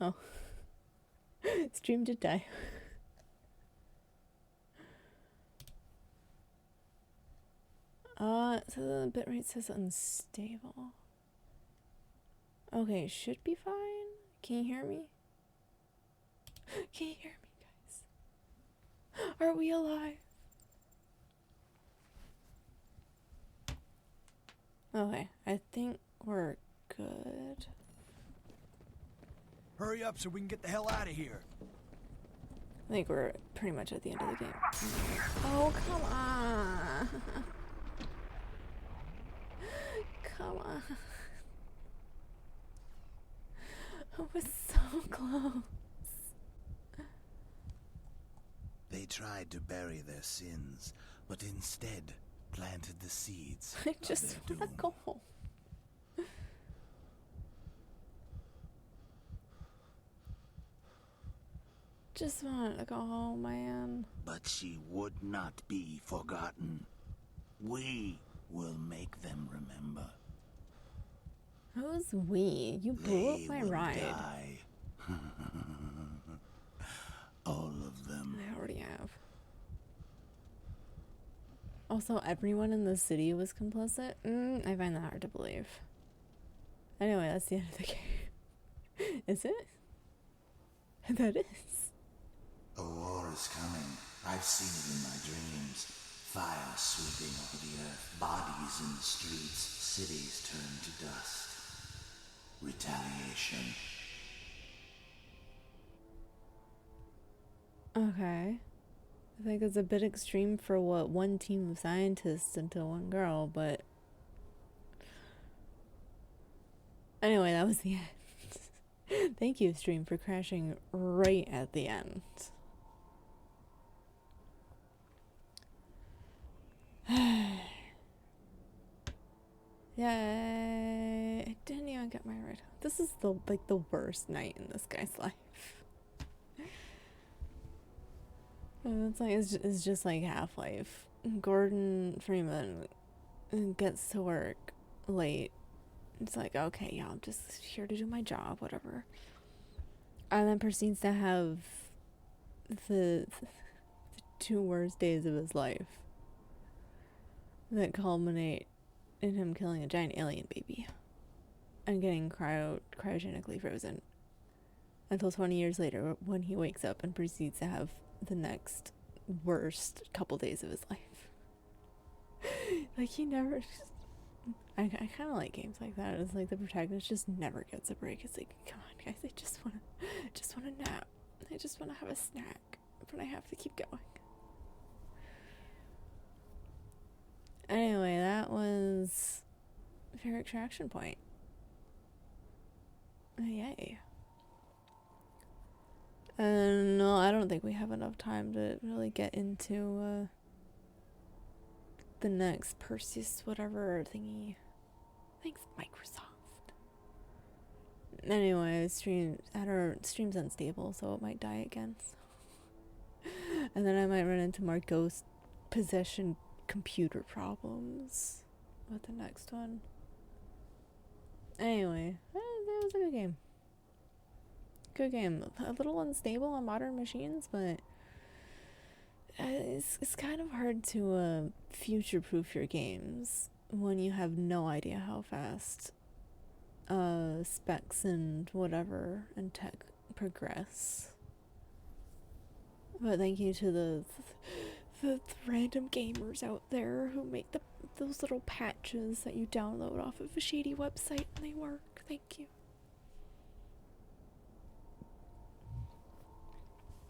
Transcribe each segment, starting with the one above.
Oh. Stream did die. So the bitrate says unstable. Okay, should be fine. Can you hear me? Can you hear me, guys? Are we alive? Okay, I think we're good. Hurry up so we can get the hell out of here. I think we're pretty much at the end of the game. Oh, come on. Come on. I was so close. They tried to bury their sins, but instead planted the seeds I of just their want to doom. go home. Just want to go home, man. But she would not be forgotten. We will make them remember. Who's we? You blew up my ride. Die. All of them. I already have. Also, everyone in the city was complicit? I find that hard to believe. Anyway, that's the end of the game. Is it? That is. A war is coming. I've seen it in my dreams. Fire sweeping over the earth, bodies in the streets, cities turned to dust. Retaliation. Okay. I think it's a bit extreme for what one team of scientists into one girl, but anyway, that was the end. Thank you, stream, for crashing right at the end. Yay! I didn't even get my ride home. This is the worst night in this guy's life. It's just like Half-Life. Gordon Freeman gets to work late. It's like, okay, yeah, I'm just here to do my job, whatever. And then proceeds to have the 2 worst days of his life that culminate in him killing a giant alien baby and getting cryogenically frozen until 20 years later when he wakes up and proceeds to have the next worst couple days of his life. Like, he never I kind of like games like that. It's like the protagonist just never gets a break. It's like, come on, guys, I just want to nap. I just want to have a snack, but I have to keep going. Anyway, that was Fair Extraction Point. Yay. And no, I don't think we have enough time to really get into the next Perseus whatever thingy. Thanks, Microsoft. Anyway, stream's unstable, so it might die again. And then I might run into more ghost possession computer problems with the next one. Anyway, that was a good game. Good game. A little unstable on modern machines, but it's kind of hard to future-proof your games when you have no idea how fast specs and whatever and tech progress. But thank you to the random gamers out there who make those little patches that you download off of a shady website and they work. Thank you.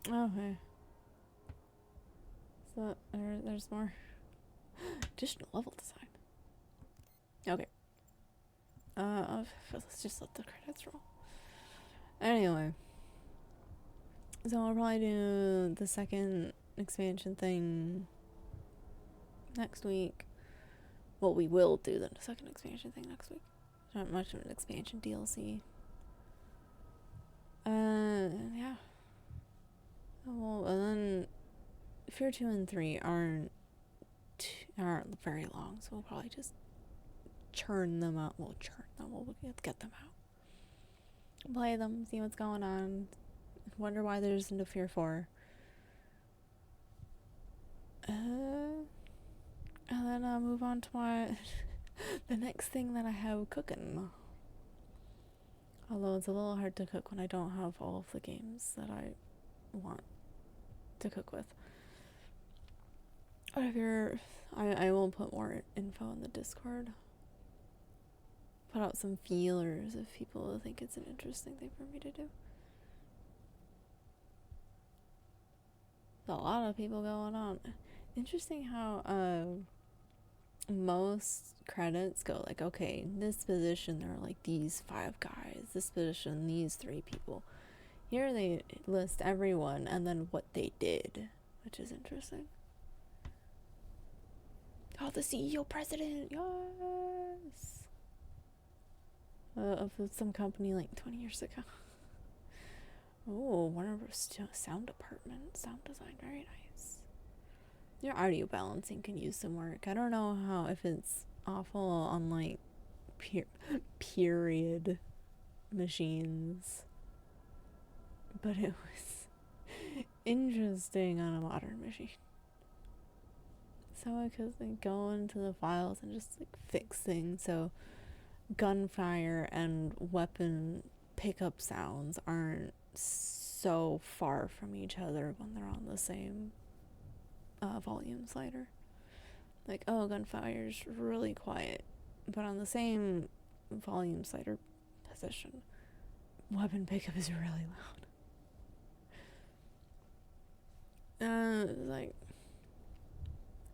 Okay. So there's more additional level design. Okay. Let's just let the credits roll. Anyway. So I'll probably do the second expansion thing next week. Well, we will do the second expansion thing next week. Not much of an expansion DLC. Yeah. Well, and then F.E.A.R 2 and 3 aren't very long, so we'll probably just churn them out. We'll get them out. play them, see what's going on, wonder why there isn't a F.E.A.R. 4. And then I'll move on to my the next thing that I have cooking. Although it's a little hard to cook when I don't have all of the games that I want to cook with. But if you're, I will put more info in the Discord. Put out some feelers if people think it's an interesting thing for me to do. There's a lot of people going on. Interesting how most credits go like, okay, in this position there are like these 5 guys, this position these 3 people. Here they list everyone and then what they did, which is interesting. Oh, the CEO president, yes. Of some company like 20 years ago. Oh, Warner Bros. Sound department, sound design, very nice. Your audio balancing can use some work. I don't know how, if it's awful on like period machines, but it was interesting on a modern machine. So I could like go into the files and just like fix things so gunfire and weapon pickup sounds aren't so far from each other when they're on the same volume slider. Like, oh, gunfire's really quiet, but on the same volume slider position, weapon pickup is really loud. Like,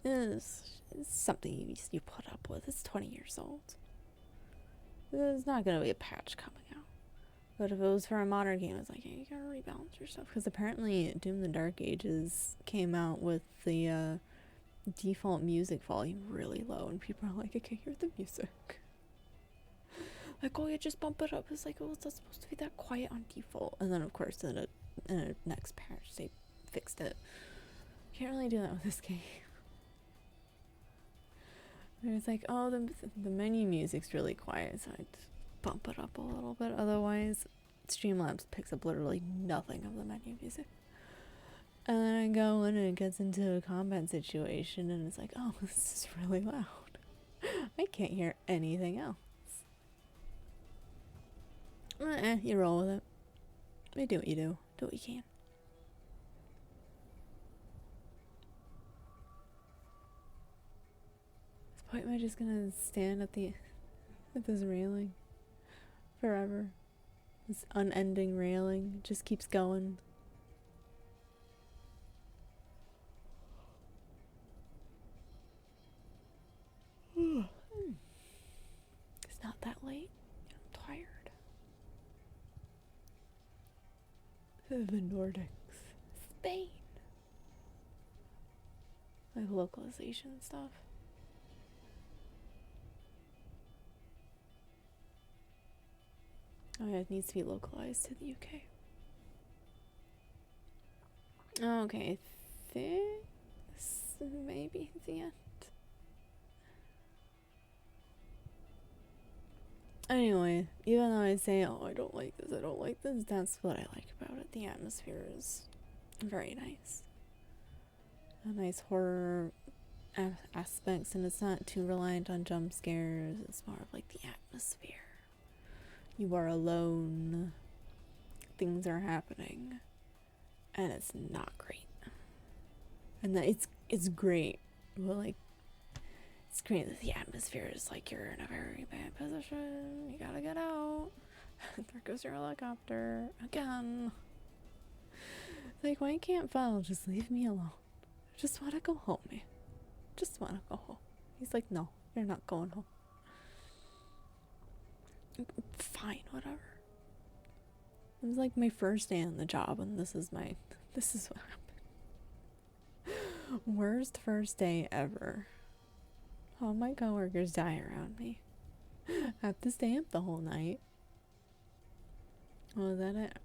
it's something you put up with. It's 20 years old. There's not gonna be a patch coming out. But if it was for a modern game, it's like, hey, you gotta rebalance your stuff. Because apparently Doom the Dark Ages came out with the default music volume really low, and people are like, I can't hear the music. Like, oh, you just bump it up. It's like, oh, it's not supposed to be that quiet on default. And then, of course, in a next patch, they fixed it. Can't really do that with this game. It's like, oh, the menu music's really quiet, so I'd bump it up a little bit. Otherwise, Streamlabs picks up literally nothing of the menu music. And then I go in and it gets into a combat situation, and it's like, oh, this is really loud. I can't hear anything else. You roll with it. You do what you do. Do what you can. At this point, am I just gonna stand at this railing forever? This unending railing just keeps going. It's not that late. I'm tired. The Nordics. Spain. Like localization stuff. Oh yeah, it needs to be localized to the UK. Okay, this may be the end. Anyway, even though I say, oh, I don't like this, that's what I like about it. The atmosphere is very nice. A nice horror aspects, and it's not too reliant on jump scares. It's more of like the atmosphere. You are alone. Things are happening. And it's not great. And that it's great. Well, like, it's great that the atmosphere is like you're in a very bad position. You gotta get out. There goes your helicopter again. Like, why can't Val just leave me alone? I just want to go home, man. Just want to go home. He's like, no, you're not going home. Fine, whatever. It was like my first day on the job, and this is what happened. Worst first day ever. All my coworkers die around me. I have to stay up the whole night. Oh, is that it?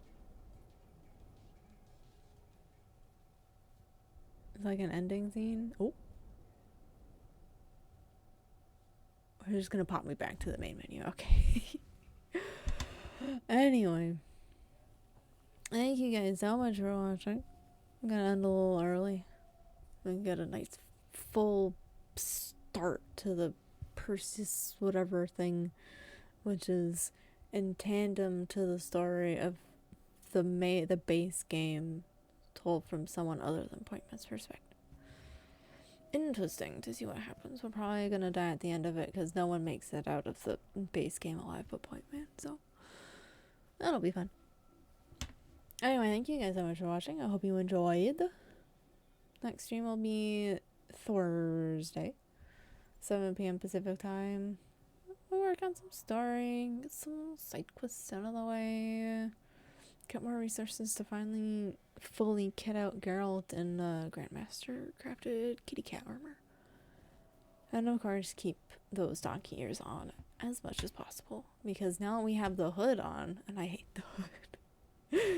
It's like an ending scene. Oh. We're just gonna pop me back to the main menu. Okay. Anyway, thank you guys so much for watching. I'm gonna end a little early and get a nice full start to the Persis whatever thing, which is in tandem to the story of the base game told from someone other than Pointman's perspective. Interesting to see what happens. We're probably gonna die at the end of it because no one makes it out of the base game alive but Pointman, so that'll be fun. Anyway, thank you guys so much for watching. I hope you enjoyed. Next stream will be Thursday, 7 p.m. Pacific time. We'll work on some story, get some side quests out of the way, get more resources to finally fully kit out Geralt in Grandmaster crafted kitty cat armor. And of course keep those donkey ears on as much as possible, because now we have the hood on, and I hate the hood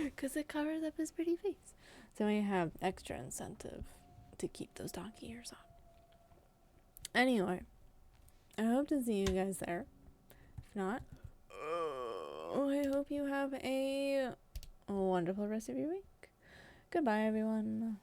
because it covers up his pretty face. So we have extra incentive to keep those donkey ears on. Anyway, I hope to see you guys there. If not, I hope you have a wonderful rest of your week. Goodbye, everyone.